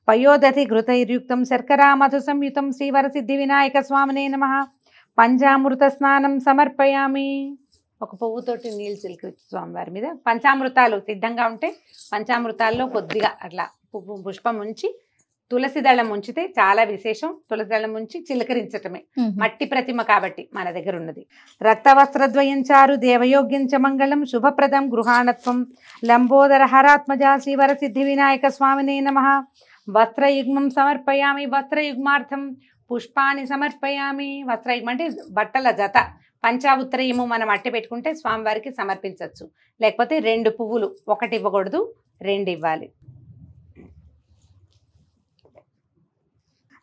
Speaker 3: పయోదధి ఘృతైర్యుక్తం శర్కరా మధు సంయుతం శ్రీవరసిద్ధి వినాయక స్వామినే నమః. పంచామృత స్నానం సమర్పయామి. ఒక పువ్వుతోటి నీళ్ళు చిలికి స్వామివారి మీద పంచామృతాలు సిద్ధంగా ఉంటే పంచామృతాల్లో కొద్దిగా అట్లా పుష్పం ఉంచి తులసి దళం ఉంచితే చాలా విశేషం. తులసి దళం ఉంచి చిలకరించటమే. మట్టి ప్రతిమ కాబట్టి మన దగ్గర ఉన్నది. రక్తవస్త్రద్వయం చారు దేవయోగ్యం చ మంగళం శుభప్రదం గృహాణత్వం లంబోదర హరాత్మజ శ్రీవరసిద్ధి వినాయక స్వామినే నమః. వస్త్రయుగ్మం సమర్పయామి. వస్త్రయుగ్మార్థం పుష్పాన్ని సమర్పయామి. వస్త్రయుగ్మం అంటే బట్టల జత. పంచావుత్రయము మనం అట్టి పెట్టుకుంటే స్వామివారికి సమర్పించవచ్చు. లేకపోతే 2 పువ్వులు, ఒకటి ఇవ్వకూడదు, 2 ఇవ్వాలి.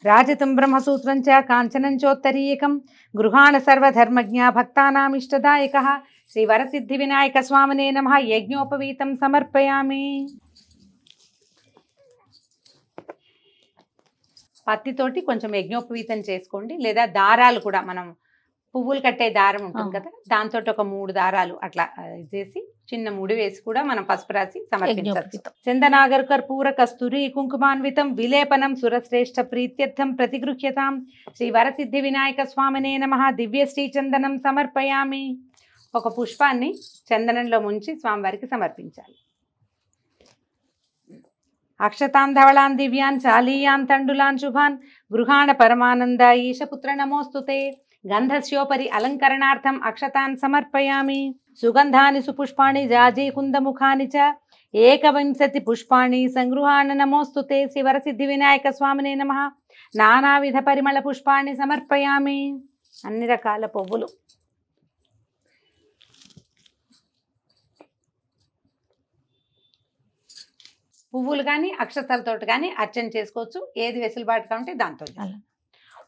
Speaker 3: రాజతం బ్రహ్మసూత్రం చ కాంచనం చోత్తరీయకం గృహాణ సర్వధర్మజ్ఞ భక్తానామిష్టదాయక శ్రీవరసిద్ధి వినాయక స్వామినే నమః. యజ్ఞోపవీతం సమర్పయామి. పత్తితోటి కొంచెం యజ్ఞోపవీతం చేసుకోండి, లేదా దారాలు కూడా మనం పువ్వులు కట్టే దారం ఉంటుంది కదా, దాంతో ఒక 3 దారాలు అట్లా చేసి చిన్న ముడి వేసి కూడా మనం పసుపు రాసి సమర్పించవచ్చు. చందనాగర్ కర్పూర కస్తూరి కుంకుమాన్వితం విలేపనం సురశ్రేష్ఠ ప్రీత్యర్థం ప్రతిగృహ్యతాం శ్రీ వరసిద్ధి వినాయక స్వామినే నమః. దివ్య శ్రీ చందనం సమర్పయామి. ఒక పుష్పాన్ని చందనంలో ముంచి స్వామివారికి సమర్పించాలి. అక్షతాన్ ధవళాన్ దివ్యాన్ చాలీయాన్ తండులాన్ శుభాన్ గృహాణ పరమానంద ఈశపుత్ర నమోస్తుతే గంధస్యోపరి అలంకరణార్థం అక్షతాన్ సమర్పయామి. సుగంధాని సుపుష్పాణి జాజీ కుందముఖాని చ ఏకవింశతి పుష్పాణి సంగృహాణ నమోస్తుతే శివరసిద్ధి వినాయక స్వామినే నమః. నానావిధ పరిమళ పుష్పాణి సమర్పయామి. అన్ని రకాల పువ్వులు. పువ్వులు కానీ అక్షతలతో కానీ అర్చన చేసుకోవచ్చు. ఏది వెసులుబాటుగా ఉంటే దాంతో.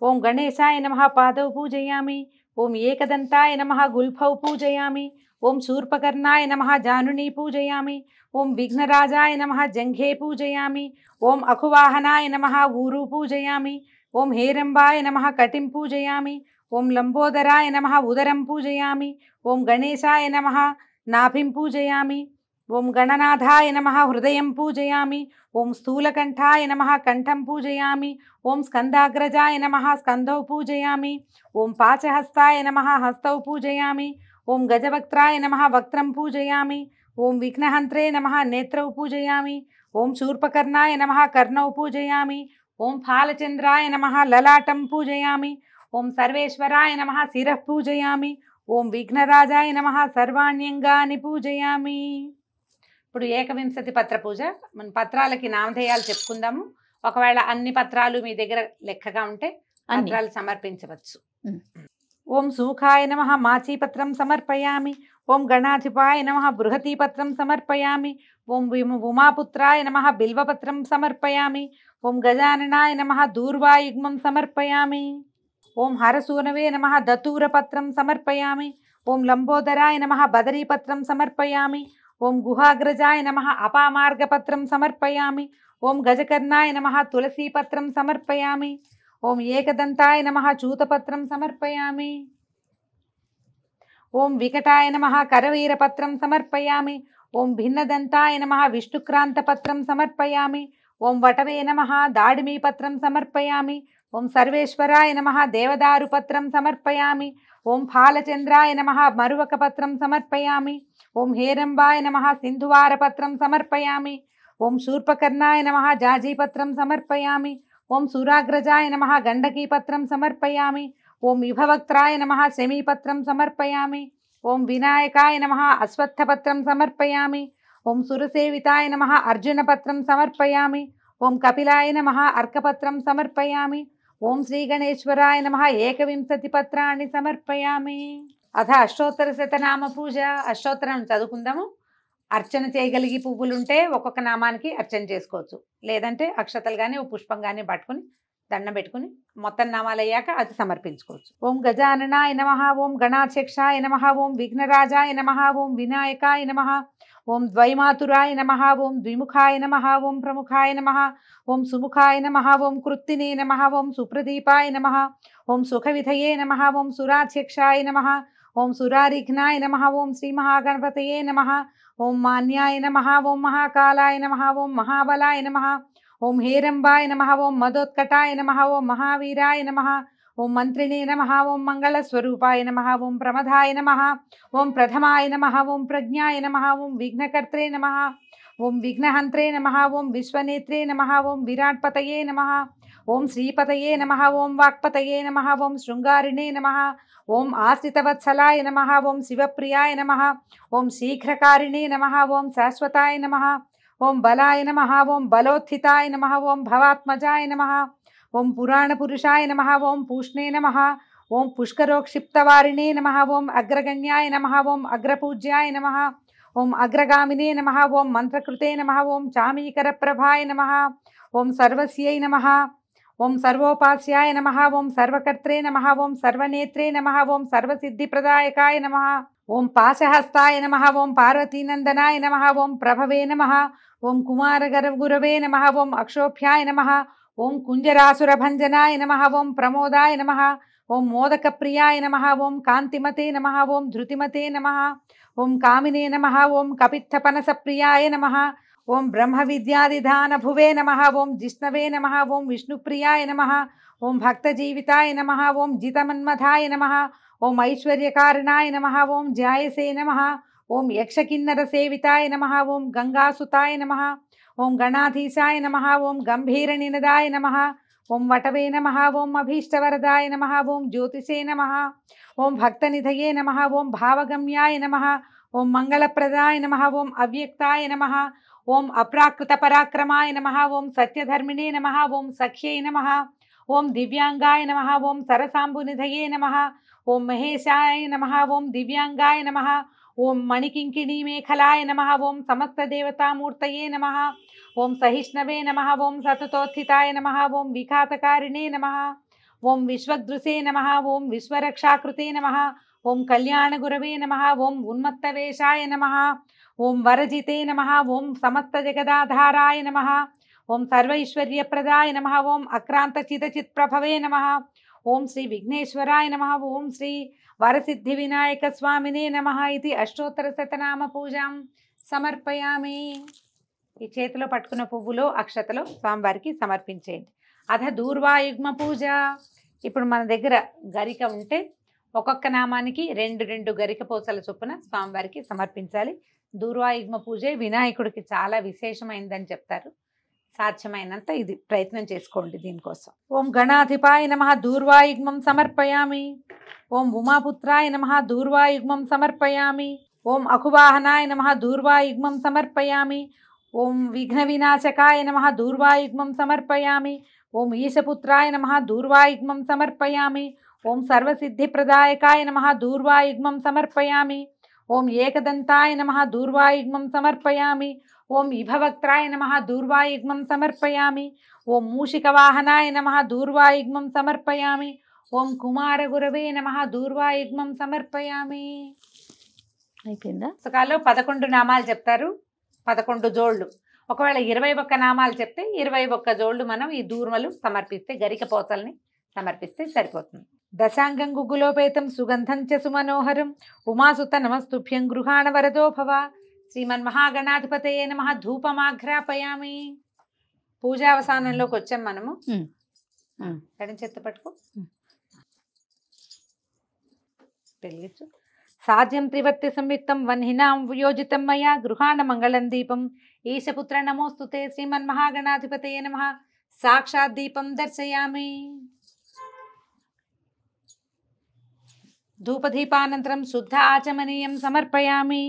Speaker 3: ఓం గణేశాయ నమః పాదౌ పూజయామి. ఓం ఏకదంతాయ నమః గుల్ఫౌ పూజయామి. ఓం శూర్పకర్ణాయ నమః జానుని పూజయామి. ఓం విఘ్నరాజాయ నమః జంఘే పూజయామి. ఓం అఖువాహనాయ నమః ఊరు పూజయామి. ఓం హేరంబాయ నమః కటిం పూజయామి. ఓం లంబోదరాయ నమః ఉదరం పూజయామి. ఓం గణేశాయ నమః నాభిం పూజయామి. ఓం గణనాథాయ నమః హృదయం పూజయామి. ఓం స్థూలకంఠాయ నమః కంఠం పూజయామి. ఓం స్కందాగ్రజాయ నమః స్కందౌ పూజయామి. ఓం పాచహస్తాయ నమః హస్తౌ పూజయామి. ఓం గజవక్త్రాయ నమః వక్త్రం పూజయామి. ఓం విఘ్నహంత్రే నమః నేత్రౌ పూజయామి. ఓం శూర్పకర్ణాయ నమః కర్ణౌ పూజయామి. ఓం ఫాలచంద్రాయ నమః లలాటం పూజయామి. ఓం సర్వేశ్వరాయ నమః శిరః పూజయామి. ఓం విఘ్నరాజాయ నమః సర్వాణ్యంగాని పూజయామి. ఇప్పుడు ఏకవింశతి పత్ర పూజ. మన పత్రాలకి నామధేయాలు చెప్పుకుందాము. ఒకవేళ అన్ని పత్రాలు మీ దగ్గర లెక్కగా ఉంటే పత్రాలు సమర్పించవచ్చు. ఓం సూఖాయ నమః మాచీపత్రం సమర్పయామి. ఓం గణాధిపాయ నమః బృహతీపత్రం సమర్పయామి. ఓం ఉమాపుత్రాయ నమః బిల్వపత్రం సమర్పయామి. ఓం గజాననాయ నమః దూర్వాయుగ్మం సమర్పయామి. ఓం హరసూనవే నమః దతూరపత్రం సమర్పయామి. ఓం లంబోదరాయ నమః బదరీపత్రం సమర్పయామి. ఓం గుహాగ్రజాయ నమః అపామార్గపత్రం సమర్పయామి. ఓం గజకర్ణాయ నమః తులసీపత్రం సమర్పయామి. ఓం ఏకదంతాయ నమః చూతపత్రం సమర్పయామి. ఓం వికటాయ నమః కరవీరపత్రం సమర్పయామి. ఓం భిన్నదంతాయ నమః విష్ణుక్రాంతపత్రం సమర్పయామి. ఓం వటవే నమః దాడిమీపత్రం సమర్పయామి. ఓం సర్వేశ్వరాయ నమః దేవదారుపత్రం సమర్పయామి. ఓం ఫాలచంద్రాయ నమః మరువకపత్రం సమర్పయామి. ఓం హేరంబాయ నమః సింధువారపత్రం సమర్పయామి. ఓం శూర్పకర్ణాయ నమః జాజీపత్రం సమర్పయామి. ఓం సురాగ్రజాయ నమః గండకీపత్రం సమర్పయామి. ఓం విభవక్త్రాయ నమః శమీపత్రం సమర్పయామి. ఓం వినాయకాయ నమః అశ్వత్థపత్రం సమర్పయామి. ఓం సురసేవితాయ నమః అర్జునపత్రం సమర్పయామి. ఓం కపిలాయ నమః అర్కపత్రం సమర్పయామి. ఓం శ్రీగణేశ్వరాయ నమః ఏకవింశతి పత్రాన్ని సమర్పయామి. అథ అష్టోత్తర శతనామ పూజ. అష్టోత్తరం చదువుకుందాము. అర్చన చేయగలిగి పువ్వులుంటే ఒక్కొక్క నామానికి అర్చన చేసుకోవచ్చు. లేదంటే అక్షతలు కానీ ఓ పుష్పం కానీ పట్టుకుని దండం పెట్టుకుని మొత్తం నామాలు అయ్యాక అది సమర్పించుకోవచ్చు. ఓం గజాననాయ నమః. ఓం గణాధ్యక్షాయ నమః. ఓం విఘ్నరాజాయ నమః. ఓం వినాయకాయ నమః. ఓం ద్వైమాతురాయ నమః. ఓం ద్విముఖాయ నమః. ఓం ప్రముఖాయ నమః. ఓం సుముఖాయ నమః. ఓం కృత్తినే నమః. ఓం సుప్రదీపాయ నమః. ఓం సుఖవిధయే నమః. ఓం సురాధ్యక్షాయ నమః. ఓం సురారిఘ్నాయ నమః. ఓం శ్రీ మహాగణపతయే నమః. ఓం మాన్యాయ నమః. ఓం మహాకాలాయ నమః. ఓం మహాబలాయ నమః. ఓం హేరంబాయ నమః. ఓం మదోత్కటాయ నమః. ఓం మహావీరాయ నమః. ఓం మంత్రిణే నమః. ఓం మంగళస్వరూపాయ నమః. ఓం ప్రమదాయ నమః. ఓం ప్రథమాయ నమః. ఓం ప్రజ్ఞాయ నమః. ఓం విఘ్నకర్త్రే నమః. ఓం విఘ్నహంత్రే నమః. ఓం విశ్వనేత్రే నమః. ఓం విరాట్పతయే నమః. ఓం శ్రీపతయే నమః. ఓం వాక్పతయే నమః. ఓం శృంగారిణే నమః. ఓం ఆశ్రితవత్సలాయ నమః. ఓం శివప్రియాయ నమః. ఓం శీఘ్రకారిణే నమః. ఓం శాశ్వతాయ నమః. ఓం బలాయ నమః. ఓం బలోత్థితాయ నమః. ఓం భవాత్మజాయ నమః. ఓం పురాణపురుషాయ నమః. ఓం పూష్ణే నమః. ఓం పుష్కరోక్షిప్తవారిణే నమః. ఓం అగ్రగణ్యాయ నమః. ఓం అగ్రపూజ్యాయ నమః. ఓం అగ్రగామినే నమః. ఓం మంత్రకృతే నమః. ఓం చామీకరప్రభాయ నమః. ఓం సర్వస్యై నమః. ఓం సర్వోపాస్యాయ నమః. ఓం సర్వకర్త్రే నమః. ఓం సర్వనేత్రే నమః. ఓం సర్వసిద్ధిప్రదాయకాయ నమః. ఓం పాశహస్తాయ నమః. ఓం పార్వతీనందనాయ నమః. ఓం ప్రభవే నమః. ఓం కుమారగురవే నమః. ఓం అక్షోభ్యాయ నమః. ఓం కుంజరాసురభంజనాయ నమః. ఓం ప్రమోదాయ నమః. ఓం మోదకప్రియాయ నమః. ఓం కాంతిమతే నమః. ఓం ధృతిమతే నమః. ఓం కామినే నమః. ఓం కపిత్తపనసప్రియాయ నమః. ఓం బ్రహ్మ విద్యాదిధాన భువే నమః. ఓం జిష్ణవే నమః. ఓం విష్ణుప్రియాయ నమః. ఓం భక్తజీవితాయ నమః. ఓం జితమన్మథాయ నమః. ఓం ఐశ్వర్యకారణాయ నమః. ఓం జాయసే నమః. ఓం యక్షకిన్నర సేవితాయ నమః. ఓం గంగాసుతాయ నమః. ఓం గణాధీశాయ నమః. ఓం గంభీరనినదాయ నమః. ఓం వటవే నమః. ఓం అభీష్టవరదాయ నమః. ఓం జ్యోతిషే నమః. ఓం భక్తనిధయే నమః. ఓం భావగమ్యాయ నమః. ఓం మంగళప్రదాయ నమః. ఓం అవ్యక్తాయ నమః. ఓం అప్రాకృత పరాక్రమాయ నమః. ఓం సత్యధర్మిణే నమః. ఓం సఖ్యై నమః. ఓం దివ్యాంగాయ నమః. ఓం సరసాంబునిధయే నమః. ఓం మహేశాయ నమః. ఓం దివ్యాంగాయ నమః. ఓం మణికింకిణీ మేఖలాయ నమః. ఓం సమస్త దేవతామూర్తయే నమః. ఓం సహిష్ణవే నమః. ఓం సతతోత్థితాయ నమః. ఓం విఘాతకారిణే నమః. ఓం విశ్వదృశే నమః. ఓం విశ్వరక్షాకృతే నమః. ఓం కళ్యాణగురవే నమః. ఓం ఉన్మత్తవేషాయ నమః. ఓం వరజితే నమః. ఓం సమస్త జగదాధారాయ నమః. ఓం సర్వైశ్వర్యప్రదాయ నమః. ఓం అక్రాంతచితచిత్ప్రభవే నమః. ఓం శ్రీ విఘ్నేశ్వరాయ నమః. ఓం శ్రీ వరసిద్ధి వినాయక స్వామినే నమః. ఇది అష్టోత్తర శతనామ పూజాం సమర్పయామి. ఈ చేతిలో పట్టుకున్న పువ్వులో అక్షతలో స్వామివారికి సమర్పించేయండి. అథ దూర్వాయుగ్మ పూజ. ఇప్పుడు మన దగ్గర గరిక ఉంటే ఒక్కొక్క నామానికి 2 గరిక పూసల చొప్పున స్వామివారికి సమర్పించాలి. దూర్వాయుగ్మ పూజే వినాయకుడికి చాలా విశేషమైందని చెప్తారు. సాధ్యమైనంత ఇది ప్రయత్నం చేసుకోండి దీనికోసం. ఓం గణాధిపాయ నమః దూర్వాయుగ్మం సమర్పయామి. ఓం ఉమాపుత్రాయ నమః దూర్వాయుగ్మం సమర్పయామి. ఓం అకువాహనాయ నమః దూర్వాయుగ్మం సమర్పయామి. ఓం విఘ్న వినాశకాయ నమః దూర్వాయుగ్మం సమర్పయామి. ఓం ఈశపుత్రాయ నమః దూర్వాయుగ్మం సమర్పయామి. ఓం సర్వసిద్ధిప్రదాయకాయ నమః దూర్వాయుగ్మం సమర్పయామి. ఓం ఏకదంతాయ నమః దూర్వాయుగ్మం సమర్పయామి. ఓం ఇభవక్త్రాయ నమః దూర్వాయుగ్మం సమర్పయామి. ఓం మూషికవాహనాయ నమః దూర్వాయుగ్మం సమర్పయామి. ఓం కుమారగురవే నమః దూర్వాయుగ్మం సమర్పయామి.
Speaker 2: అయిపోయిందా?
Speaker 3: పుస్తకాల్లో 11 నామాలు చెప్తారు, 11 జోళ్ళు. ఒకవేళ 21 నామాలు చెప్తే 21 జోళ్ళు మనం ఈ దూర్మలు సమర్పిస్తే, గరిక పోతల్ని సమర్పిస్తే సరిపోతుంది. దశాంగం గుగ్గులోపేతం సుగంధం చ సుమనోహరం ఉమాసుత నమస్తుభ్యం గృహాణ వరదో భవ. శ్రీమన్మహాగణాధిపతయే నమః ధూపమాఘ్రాపయామి. పూజావసానంలోకి వచ్చాం మనము. ఎడం చేత్తో పట్టుకో, వెలిగించు. సాధ్యం త్రివర్తి సంయుక్తం వన్హినాం వియోజితం మయా గృహాణ మంగళం దీపం ఈశపుత్ర నమోస్తుతే. శ్రీమన్మహాగణాధిపతయే నమః. సాక్షాత్ దీపం దర్శయామి. ధూపదీపానంతరం శుద్ధ ఆచమనీయం సమర్పయామి.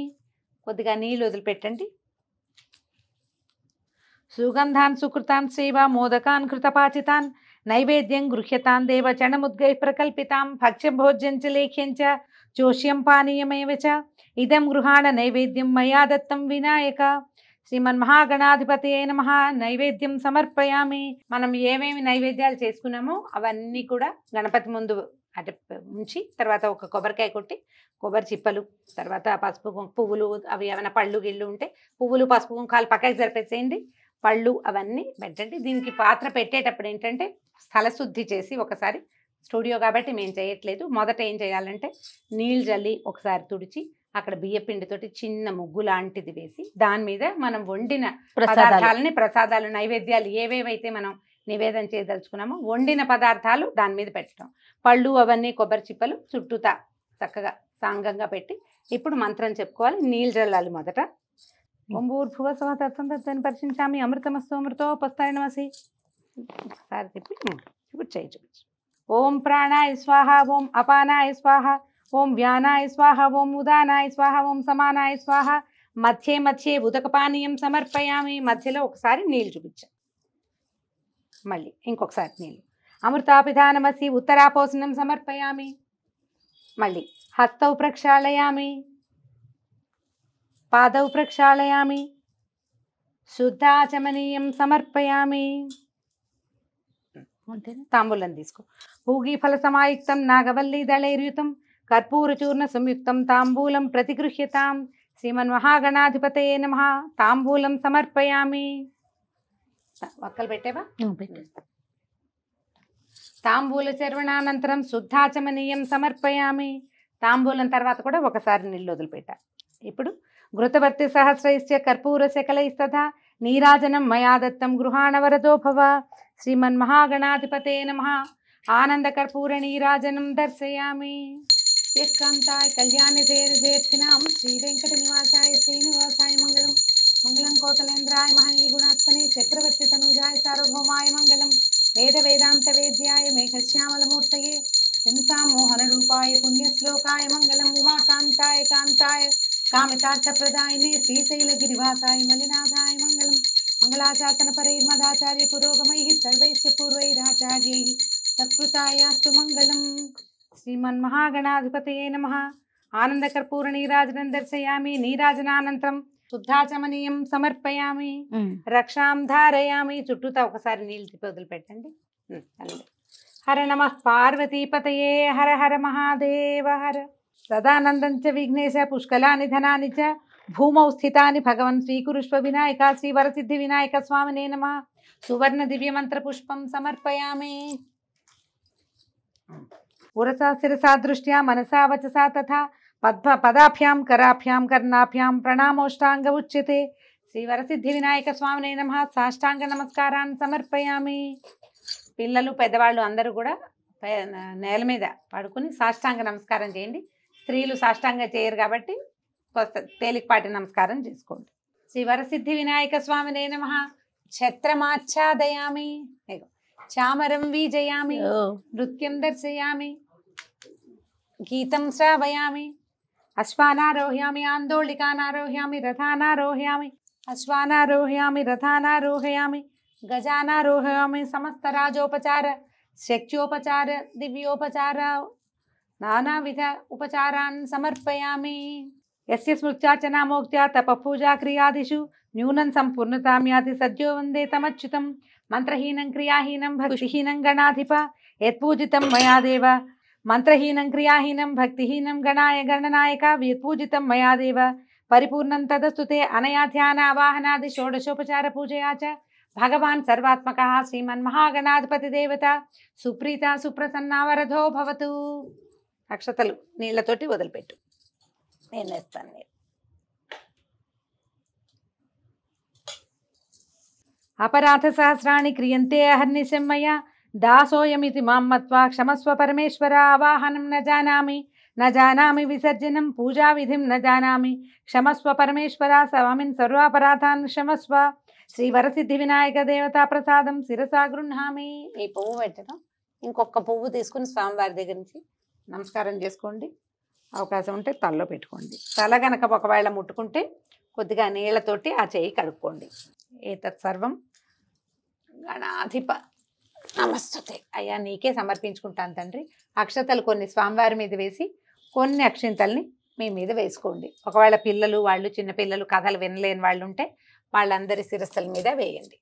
Speaker 3: కొద్దిగా నీళ్ళు వదిలిపెట్టండి. సుగంధాన్ సుకృతాన్ సేవ మోదకాన్ కృతపాచితాన్ నైవేద్యం గృహ్యతాన్ దేవ చణముద్గై ప్రకల్పితాం భక్ష్యం భోజ్యం చ లేఖ్యం చ జోష్యం పానీయమేవ చ ఇదం గృహాణ నైవేద్యం మయా దత్తం వినాయక. శ్రీమన్మహాగణాధిపతయే నమః. నైవేద్యం సమర్పయామి. మనం ఏమేమి నైవేద్యాలు చేసుకున్నామో అవన్నీ కూడా గణపతి ముందు అటు ఉంచి, తర్వాత ఒక కొబ్బరికాయ కొట్టి కొబ్బరి చిప్పలు, తర్వాత పసుపు పువ్వులు, అవి ఏమైనా పళ్ళు గిళ్ళు ఉంటే పువ్వులు పసుపు కుంకాలు పక్కకి జరిపేసేయండి. పళ్ళు అవన్నీ పెట్టండి. దీనికి పాత్ర పెట్టేటప్పుడు ఏంటంటే స్థలశుద్ధి చేసి, ఒకసారి స్టూడియో కాబట్టి మేము చేయట్లేదు, మొదట ఏం చేయాలంటే నీళ్ళు జల్లి ఒకసారి తుడిచి అక్కడ బియ్యపిండితోటి చిన్న ముగ్గు లాంటిది వేసి దాని మీద మనం వండిన పదార్థాలని, ప్రసాదాలు, నైవేద్యాలు ఏవేవైతే మనం నివేదన చేయదలుచుకున్నామో వండిన పదార్థాలు దాని మీద పెట్టడం. పళ్ళు అవన్నీ కొబ్బరి చిప్పలు చుట్టూతా చక్కగా సాంగంగా పెట్టి ఇప్పుడు మంత్రం చెప్పుకోవాలి. నీళ్ళు జల్లాలి మొదట. ఓం భూర్భువ స్వః తత్సంతత్వాన్ని పరిశించామి అమృతమస్తు అమృతోపస్థాయ నమసి. ఒకసారి తిప్పి ఇప్పుడు చూపించు. ఓం ప్రాణాయ స్వాహ. ఓం అపానాయ స్వాహ. ఓం వ్యానాయ స్వాహ. ఓం ఉదానాయ స్వాహ. ఓం సమానాయ స్వాహ. మధ్యే మధ్యే ఉదకపానీయం సమర్పయామి. మధ్యలో ఒకసారి నీళ్ళు చూపించాం, మళ్ళీ ఇంకొకసారి నీళ్ళు. అమృతాపిధానమసి ఉత్తరాపోసనం సమర్పయామి. మళ్ళీ హస్తౌ ప్రక్షాళయామి, పాదౌ ప్రక్షాళయామి, శుద్ధాచమనీయం సమర్పయామి. తాంబూలం తీసుకో. పూగీఫల సమాయుక్తం నాగవల్లి దళైర్యుతం కర్పూరచూర్ణ సంయుక్తం తాంబూలం ప్రతిగృహ్యతాం. శ్రీమన్మహాగణాధిపతయే నమః. తాంబూలం సమర్పయామి. ఒక్కలు పెట్టేవా? తాంబూల చర్వణానంతరం శుద్ధాచమనీయం సమర్పయామి. తాంబూలం తర్వాత కూడా ఒకసారి నీళ్ళు వదిలిపెట్టా. ఇప్పుడు ఘృతవర్తి సహస్రైశ్చ కర్పూర శకలైస్తథా నీరాజనం మయా దత్తం గృహాణ వరదో భవ. శ్రీమన్మహాగణాధిపతే నమః. ఆనంద కర్పూర నీరాజనం దర్శయామి. ఏకాంతాయ కళ్యాణిధేర్ధినాం శ్రీ వెంకట నివాసాయ శ్రీనివాసాయ మంగళం. మంగళం కోసలేంద్రాయ మహనీయ గుణాత్మనే చక్రవర్తి తనూజాయ సార్వభౌమాయ మంగళం. వేద వేదాంత వేద్యాయ మేఘశ్యామలమూర్తయే పుంసాం మోహన రూపాయ పుణ్యశ్లోకాయ మంగళం. ఉమాకాంతాయ కాంతాయ కామితార్థప్రదాయనే శ్రీశైలగిరివాసాయ మలినాథాయ మంగళం. మంగళాశాసన పరైర్మదాచార్య పురోగమైః సర్వైశ్చ పూర్వైరాచార్యైః సత్కృతాయాస్తు మంగళం. శ్రీమన్మహాగణాధిపతయే నమః. ఆనందకర్పూర నీరాజనం దర్శయామి. నీరాజనానంతరం శుద్ధాచమనీయం సమర్పయామి. రక్షాం ధారయామి. చుట్టూతా ఒకసారి నీళ్ళు తిప్పి వదిలిపెట్టండి. హర నమః పార్వతీపతయే. హర హర మహాదేవ హర. సదానందం చ విఘ్నేశ పుష్కలాని ధనాని చ భూమౌ స్థితాని భగవన్ స్వీకురుష్వ వినాయక. శ్రీ వరసిద్ధి వినాయక స్వామినే నమః. సువర్ణ దివ్యమంత్ర పుష్పం సమర్పయామి. ఉరసా శిరసా దృష్ట్యా మనసా వచసా తథా పదాభ్యాం కరాభ్యాం కర్ణాభ్యాం ప్రణామోష్టాంగ ఉచ్యతే. శ్రీ వరసిద్ధి వినాయక స్వామినే నమః. సాష్టాంగ నమస్కారాన్ని సమర్పయామి. పిల్లలు పెద్దవాళ్ళు అందరూ కూడా నేల మీద పడుకుని సాష్టాంగ నమస్కారం చేయండి. స్త్రీలు సాష్టాంగ చేయరు కాబట్టి తేలికపాటి నమస్కారం చేసుకోండి. శ్రీ వరసిద్ధి వినాయక స్వామినే నమః. ఛత్రమాచ్ఛాదయామి, చామరం వీజయామి, నృత్యం దర్శయామి, గీతం శ్రావయామి, అశ్వానారోహయామి, ఆందోళికానారోహయామి, రథానారోహయామి, అశ్వానారోహయామి, రథానారోహయామి, గజానారోహయామి, సమస్త రాజోపచార, శక్త్యోపచార, దివ్యోపచార, నానావిధ ఉపచారాన్ సమర్పయామి. యస్య స్మృత్యార్చనా మోక్త్యా తపపూజా క్రియాదిషు న్యూనం సంపూర్ణతాం యాతి సద్యో వందే తమచ్యుతం. మంత్రహీనం క్రియాహీనం భక్తిహీనం గణాధిప యత్పూజితం మయా దేవ. మంత్రహీనం క్రియాహీనం భక్తిహీనం గణాయ గణనాయక యత్పూజితం మయా దేవ. పరిపూర్ణం తదస్తు తే అనయా ధ్యానావాహనాది షోడశోపచార పూజయా చ భగవాన్ సర్వాత్మకః శ్రీమన్మహాగణాధిపతి దేవత సుప్రీత సుప్రసన్నా వరదో భవతు. అక్షతలు నీళ్లతోటి వదిలిపెట్టు, నేను వేస్తాను. నీళ్ళు అపరాధ సహస్రాణి క్రియంతే అహర్నిశం మయా దాసోయమితి మాం మత్వా క్షమస్వ పరమేశ్వర. ఆవాహనం న జానామి విసర్జనం పూజా విధిం న జానామి క్షమస్వ పరమేశ్వర. స్వామిన్ సర్వాపరాధాన్ క్షమస్వ. శ్రీ వరసిద్ధి వినాయక దేవతా ప్రసాదం శిరసా గృహామి. ఈ పువ్వు పెట్టడం, ఇంకొక పువ్వు తీసుకుని స్వామివారి దగ్గర నుంచి నమస్కారం చేసుకోండి. అవకాశం ఉంటే తలలో పెట్టుకోండి. తల గనక ఒకవేళ ముట్టుకుంటే కొద్దిగా నీళ్లతోటి ఆ చేయి కడుక్కోండి. ఏతత్ సర్వం గణాధిప నమస్తుతే. అయ్యా నీకే సమర్పించుకుంటాను తండ్రి. అక్షతలు కొన్ని స్వామివారి మీద వేసి కొన్ని అక్షింతల్ని మీ మీద వేసుకోండి. ఒకవేళ పిల్లలు వాళ్ళు చిన్నపిల్లలు కథలు వినలేని వాళ్ళు ఉంటే వాళ్ళందరి శిరస్సుల మీద వేయండి.